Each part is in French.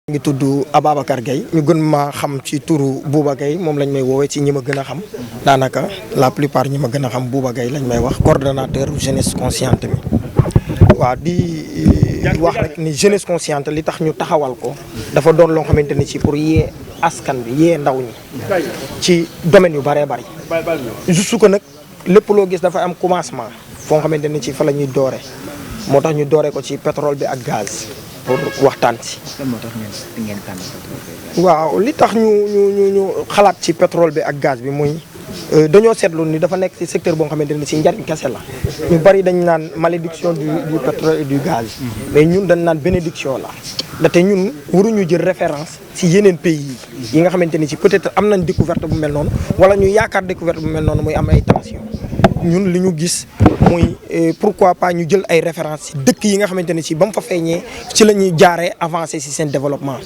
ngi tudd Ababacar Gueye ñu gën ma xam ci turu Bouba Gueye moom lañ may woowee ci ñi ma gën a xam daanaka la plupart ñi ma gën a xam Bouba Gueye lañ may wax coordonnateur jeunesse consciente bi waaw di wax rek ni jeunesse consciente li tax ñu taxawal ko dafa doon loo xamante ni ci pour yee askan bi yee ndaw ñi ci domaine yu bëree bëri juste que nag lépp loo gis dafa am commencement foo xamante ni ci fa la ñuy doore moo tax ñu doore ko ci pétrole bi ak gaz pour waxtaan ci. waaw li tax ñu xalaat ci pétrole bi ak gaz bi muy dañoo seetlu ni dafa nekk ci secteur boo xamante ni ci njariñ kese la. ñu bari dañ naan malédiction du pétrole et du gaz. mais ñun dañ naan bénédiction la. ndaxte ñun waruñu jël référence ci yeneen pays yi nga xamante ni ci peut-être am nañ découverte bu mel noonu wala ñu yaakaar découverte bu mel noonu muy am ay tension ñun li ñu gis muy pourquoi pas ñu jël ay références ci dëkk yi nga xamante ne ci ba mu fa feeñee ci la ñuy jaaree avancer ci seen développement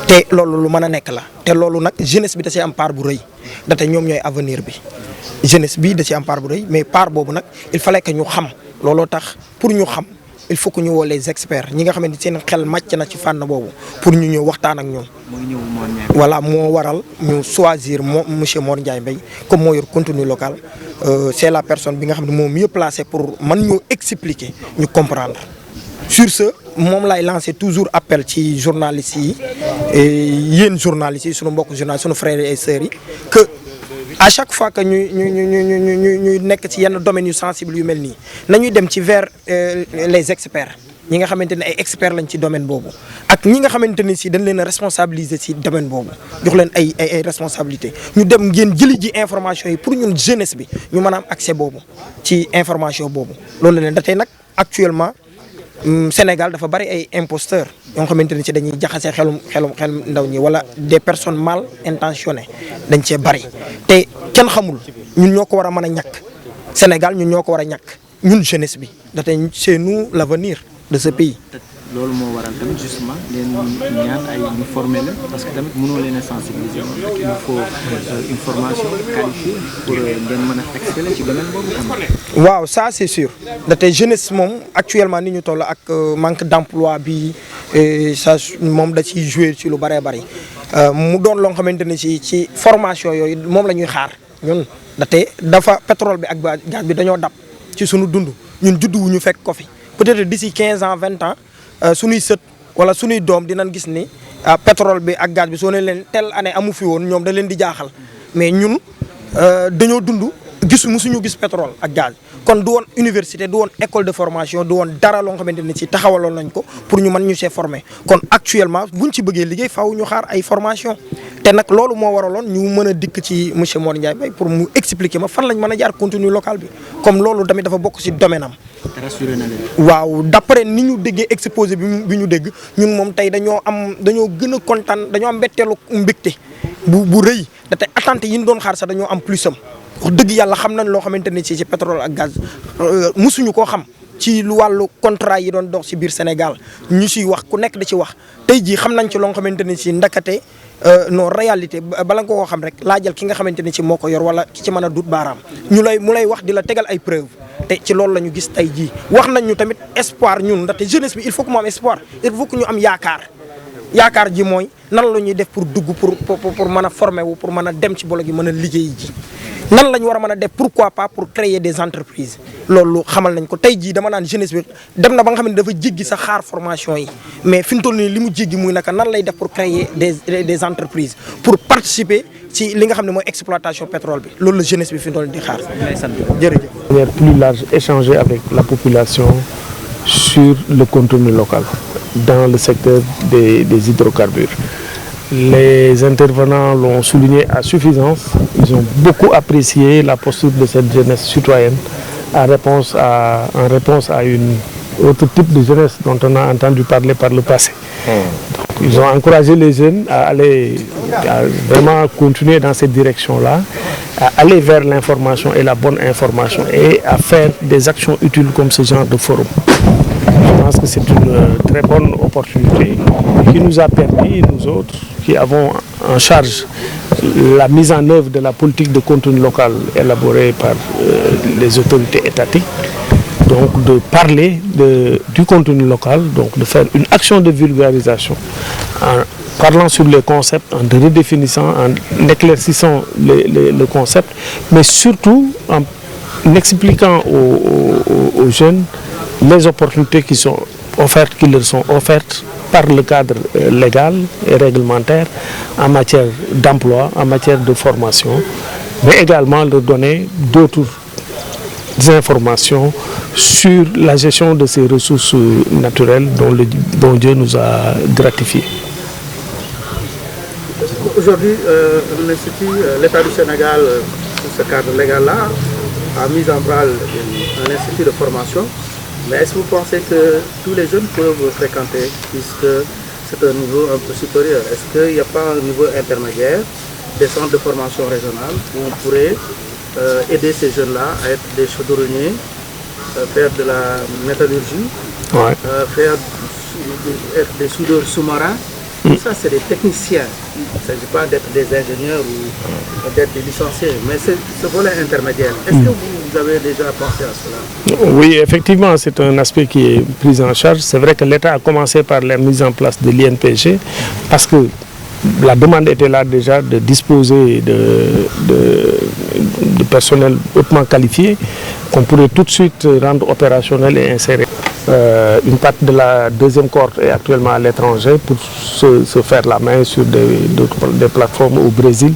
te loolu lu mën a nekk la te loolu nag jeunesse bi da ci am part bu rëy ndaxte ñoom ñooy avenir bi jeunesse bi da ci am part bu rëy mais part boobu nag il fallait que ñu xam looloo tax pour ñu xam il faut que ñu woo les experts ñi nga xamante seen xel màcc na ci fànn boobu pour ñu ñëw waxtaan ak ñoom. voilà moo waral ñu choisir monsieur Mor Ndiaye Mbaye comme moo yor contenu local c'est la personne bi nga xam ne moom mieux placé pour man ñu expliquer ñu comprendre. sur ce moom lay lancer toujours appel ci journalistes yi yéen journalistes yi sunu mbokk journalistes sunu frères et sœurs yi que à chaque fois que ñuy nekk ci yenn domaines yu sensibles yu mel nii nañuy dem ci vers les experts. ñi nga xamante ne ay experts lañ ci domaine boobu ak ñi nga xamante ni si dañ leen a responsabiliser ci domaine boobu jox leen ay responsabilités ñu dem ngeen jëli ji information yi pour ñun jeunesse bi ñu mën a am accès boobu ci information boobu. loolu la leen da tey nag actuellement Sénégal dafa bari ay imposteurs yoo xamante ni si dañuy jaxase xelum ndaw ñi wala des personnes mal intentionnées dañ cee bari te kenn xamul ñun ñoo ko war a mën a ñàkk Sénégal ñun ñoo ko war a ñàkk ñun jeunesse bi da tey c'est nous l'avenir de ce pays. loolu moo waral tamit justement leen ñaan ay ñu former leen parce que tamit mënoo leen a sensibiliser donc il faut une formation qualifiée pour ngeen mën a exceller ci domaine boobu tamit. waaw ça c'est sûr ndaxte jeunesse moom actuellement ni ñu toll ak manque d'emploi bi ça moom da ciy jouer ci lu bëree bëri mu doon loo xamante ne ci formation yooyu moom la ñuy xaar ñun ndaxte dafa pétrole bi ak gaz bi dañoo dab ci sunu dund ñun juddu wu ñu fekk ko fi. peut-être d'ici 15 ans 20 ans suñuy sët wala suñuy doom dinañ gis ni pétrole bi ak gaz bi soo ne leen telle année amu fi woon ñoom da leen di jaaxal mais ñun dañoo dund musuñu gis pétrole ak gaz kon du woon université du woon école de formation du woon dara loo xamante ni ci taxawaloon nañ ko pour ñu mën ñu see former kon actuellement buñ ci bëggee liggéey faaw ñu xaar ay formation te nag loolu moo waraloon ñu mën a dikk ci monsieur Mor Ndiaye Mbaye pour mu expliquer ma fan lañ mën a jaar contenu local bi comme loolu tamit dafa bokk ci domaine am. rassuré na leen. waaw d'après ni ñu déggee exposé bi ñu dégg ñun moom tey dañoo gën a kontaan dañoo am mbetteelu mbégte bu rëy da tey attentes yi ñu doon xaar sax dañoo am plus am wax dëgg yàlla xam nañ loo xamante ne ci pétrole ak gaz musuñu koo xam ci lu wàllu contrat yi doon dox ci biir Sénégal ñu ciy wax ku nekk da ci wax tey jii xam nañ ci loo xamante ne ci ndakate non réalité bala nga koo xam rek laajal ki nga xamante ne ci moo ko yor wala ki ci mën a dut baaraam mu lay wax di la tegal ay preuve te ci loolu la ñu gis tey jii wax nañ ñu tamit espoir ñun ndaxte jeunesse bi il faut que mu am espoir il faut que ñu am yaakaar ji mooy nan la ñuy def pour dugg pour mën a former wu pour mën a dem ci bolo gi mën a liggéey ji nan la ñu war a mën a def pourquoi pas pour créer des entreprises loolu xamal nañ ko tey jii dama naan jeunesse bi dem na ba nga xam ne dafa jéggi sa xaar formation yi mais fi mu toll nii li mu jéggi muy naka nan lay def pour créer des entreprises pour participer ci li nga xam ne mooy exploitation pétrole bi loolu la jeunesse bi fi mu toll nii di xaar. jërëjëf. De manière plus large, échanger avec la population sur le contenu local dans le secteur des hydrocarbures. Les intervenants l'ont souligné à suffisance. Ils ont beaucoup apprécié la posture de cette jeunesse citoyenne en réponse à une autre type de jeunesse dont on a entendu parler par le passé. Donc, ils ont encouragé les jeunes à vraiment continuer dans cette direction-là, à aller vers l'information et la bonne information et à faire des actions utiles comme ce genre de forum. Je pense que c'est une très bonne opportunité qui nous a permis, nous autres, qui avons en charge la mise en œuvre de la politique de contenu local élaborée par les autorités étatiques, donc de parler du contenu local, donc de faire une action de vulgarisation en parlant sur les concepts, en redéfinissant, en éclaircissant le concept, mais surtout en expliquant aux jeunes les opportunités qui leur sont offertes par le cadre légal et réglementaire en matière d'emploi, en matière de formation, mais également leur donner d'autres informations sur la gestion de ces ressources naturelles dont Dieu nous a gratifiés. Aujourd'hui, l'État du Sénégal, dans ce cadre légal-là, a mis en branle un institut de formation. Mais est-ce que vous pensez que tous les jeunes peuvent fréquenter, puisque c'est un niveau un peu supérieur? Est-ce qu'il n'y a pas un niveau intermédiaire, des centres de formation régionale, où on pourrait aider ces jeunes-là à être des chaudronniers, faire de la métallurgie, être des soudeurs sous-marins? Tout ça, c'est des techniciens. Il ne s'agit pas d'être des ingénieurs ou d'être des licenciés, mais c'est ce volet intermédiaire. Est-ce que vous avez déjà pensé à cela? Oui, effectivement, c'est un aspect qui est pris en charge. C'est vrai que l'État a commencé par la mise en place de l'INPG parce que la demande était là déjà de disposer de personnel hautement qualifié qu'on pourrait tout de suite rendre opérationnel et insérer. Une partie de la deuxième cohorte est actuellement à l'étranger pour se faire la main sur des plateformes au Brésil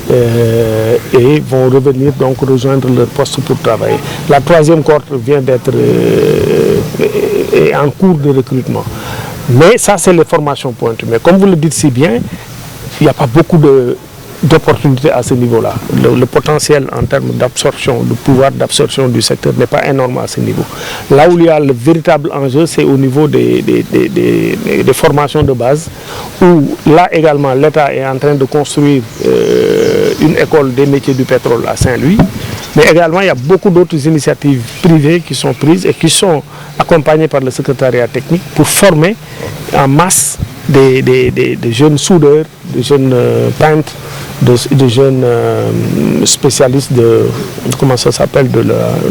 et vont revenir donc rejoindre leur poste pour travailler. La troisième cohorte vient d'être en cours de recrutement. Mais ça, c'est les formations pointues. Mais comme vous le dites si bien, il n'y a pas beaucoup d'opportunités à ce niveau-là. Le potentiel en termes d'absorption, le pouvoir d'absorption du secteur n'est pas énorme à ce niveau. Là où il y a le véritable enjeu, c'est au niveau des formations de base, où là également l'État est en train de construire une école des métiers du pétrole à Saint-Louis. Mais également, il y a beaucoup d'autres initiatives privées qui sont prises et qui sont accompagnées par le secrétariat technique pour former en masse des jeunes soudeurs, des jeunes peintres, de jeunes spécialistes de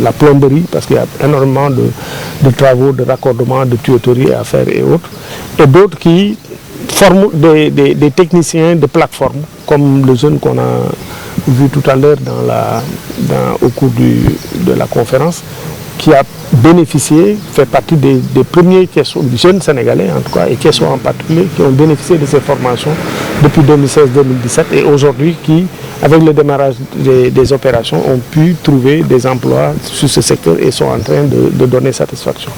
la plomberie, parce qu'il y a énormément de travaux de raccordement, de tuyauterie à faire et autres, et d'autres qui forment des techniciens de plateforme, comme le jeune qu'on a vu tout à l'heure au cours de la conférence, qui a bénéficié, fait partie des premiers jeunes Sénégalais en tout cas, et qui sont en particulier, qui ont bénéficié de ces formations depuis 2016-2017 et aujourd'hui qui, avec le démarrage des opérations, ont pu trouver des emplois sur ce secteur et sont en train de donner satisfaction.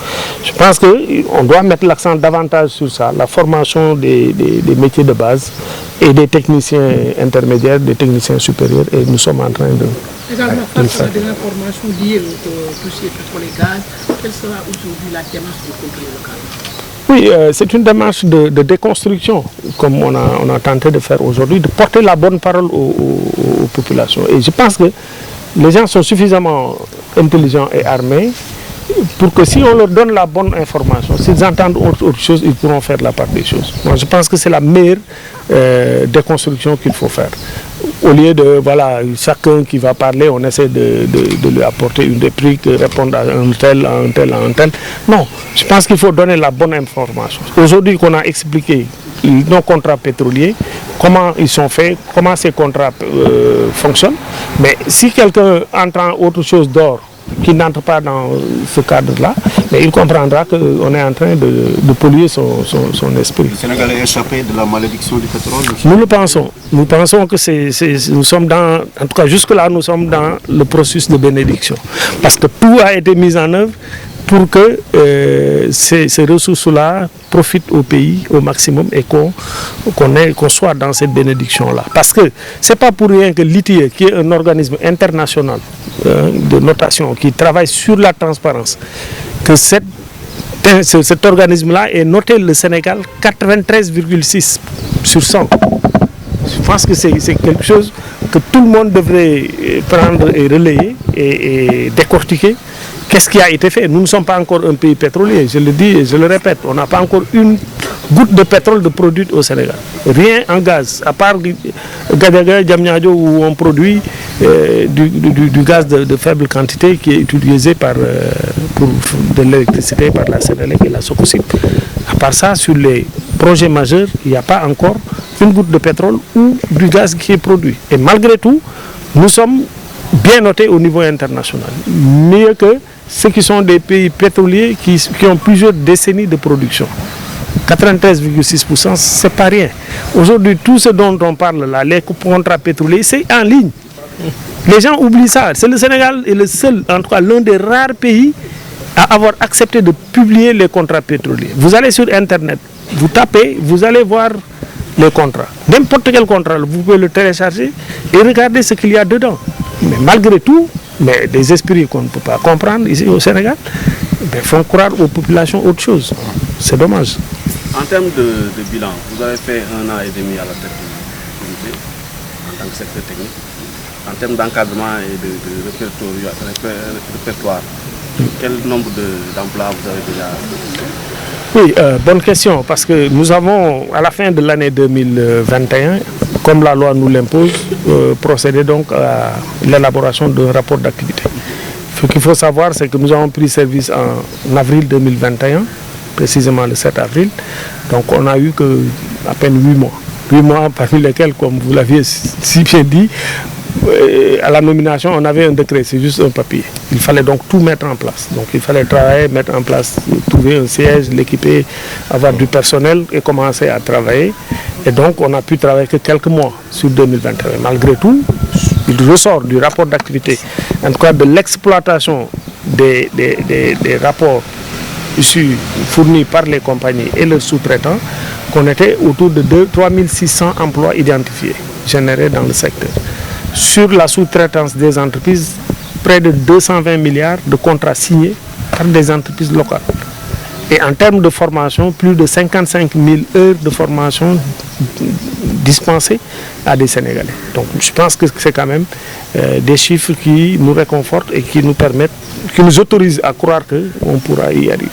Je pense qu'on doit mettre l'accent davantage sur ça, la formation des métiers de base et des techniciens intermédiaires, des techniciens supérieurs, et nous sommes en train de... Également, face à des informations liées au dossier pétrole et gaz, quelle sera aujourd'hui la démarche du contrôle local? Oui, c'est une démarche de déconstruction, comme on a tenté de faire aujourd'hui, de porter la bonne parole aux populations. Et je pense que les gens sont suffisamment intelligents et armés pour que si on leur donne la bonne information, s'ils entendent autre chose, ils pourront faire la part des choses. Moi, je pense que c'est la meilleure déconstruction qu'il faut faire. Au lieu de, chacun qui va parler, on essaie de lui apporter une réplique, répondre à un tel, à un tel, à un tel. Non, je pense qu'il faut donner la bonne information. Aujourd'hui qu'on a expliqué nos contrats pétroliers, comment ils sont faits, comment ces contrats fonctionnent, mais si quelqu'un entend autre chose d'or, qui n'entre pas dans ce cadre-là, mais il comprendra qu'on est en train de polluer son esprit. Le Sénégal est échappé de la malédiction du pétrole. Nous le pensons. Nous pensons que nous sommes en tout cas jusque-là, nous sommes dans le processus de bénédiction. Parce que tout a été mis en œuvre pour que ces ressources-là profitent au pays au maximum et qu'on soit dans cette bénédiction-là. Parce que ce n'est pas pour rien que l'ITIE, qui est un organisme international de notation qui travaille sur la transparence, que cet organisme-là est noté le Sénégal 93,6 sur 100. Je pense que c'est quelque chose que tout le monde devrait prendre et relayer et décortiquer. Qu'est-ce qui a été fait? Nous ne sommes pas encore un pays pétrolier, je le dis et je le répète. On n'a pas encore une goutte de pétrole de produite au Sénégal. Rien en gaz, à part Gadaga, Diamniadio où on produit du gaz de faible quantité qui est utilisé pour de l'électricité par la Sénélec et la Sococim. À part ça, sur les projets majeurs, il n'y a pas encore une goutte de pétrole ou du gaz qui est produit. Et malgré tout, nous sommes bien notés au niveau international. Mieux que ceux qui sont des pays pétroliers qui ont plusieurs décennies de production. 93,6%, ce n'est pas rien. Aujourd'hui, tout ce dont on parle là, les contrats pétroliers, c'est en ligne. Les gens oublient ça. C'est le Sénégal est le seul, en tout cas l'un des rares pays à avoir accepté de publier les contrats pétroliers. Vous allez sur Internet, vous tapez, vous allez voir les contrats. N'importe quel contrat, vous pouvez le télécharger et regarder ce qu'il y a dedans. Mais malgré tout, des esprits qu'on ne peut pas comprendre ici au Sénégal, font croire aux populations autre chose. C'est dommage. En termes de bilan, vous avez fait 1 an et demi à la tête du comité en tant que secrétaire technique. En termes d'encadrement et de répertoire, quel nombre d'emplois vous avez déjà? Oui, bonne question, parce que nous avons, à la fin de l'année 2021, comme la loi nous l'impose, procédé donc à l'élaboration d'un rapport d'activité. Ce qu'il faut savoir, c'est que nous avons pris service en avril 2021, précisément le 7 avril. Donc on a eu que à peine 8 mois. 8 mois parmi lesquels, comme vous l'aviez si bien dit, à la nomination, on avait un décret, c'est juste un papier. Il fallait donc tout mettre en place. Donc il fallait travailler, mettre en place, trouver un siège, l'équiper, avoir du personnel et commencer à travailler. Et donc on a pu travailler que quelques mois sur 2021. Malgré tout, il ressort du rapport d'activité, en tout cas de l'exploitation des rapports issus, fournis par les compagnies et leurs sous-traitants, qu'on était autour de 3600 emplois identifiés, générés dans le secteur. Sur la sous-traitance des entreprises, près de 220 milliards de contrats signés par des entreprises locales. Et en termes de formation, plus de 55 000 heures de formation dispensées à des Sénégalais. Donc je pense que c'est quand même des chiffres qui nous réconfortent et qui nous permettent, qui nous autorisent à croire qu'on pourra y arriver.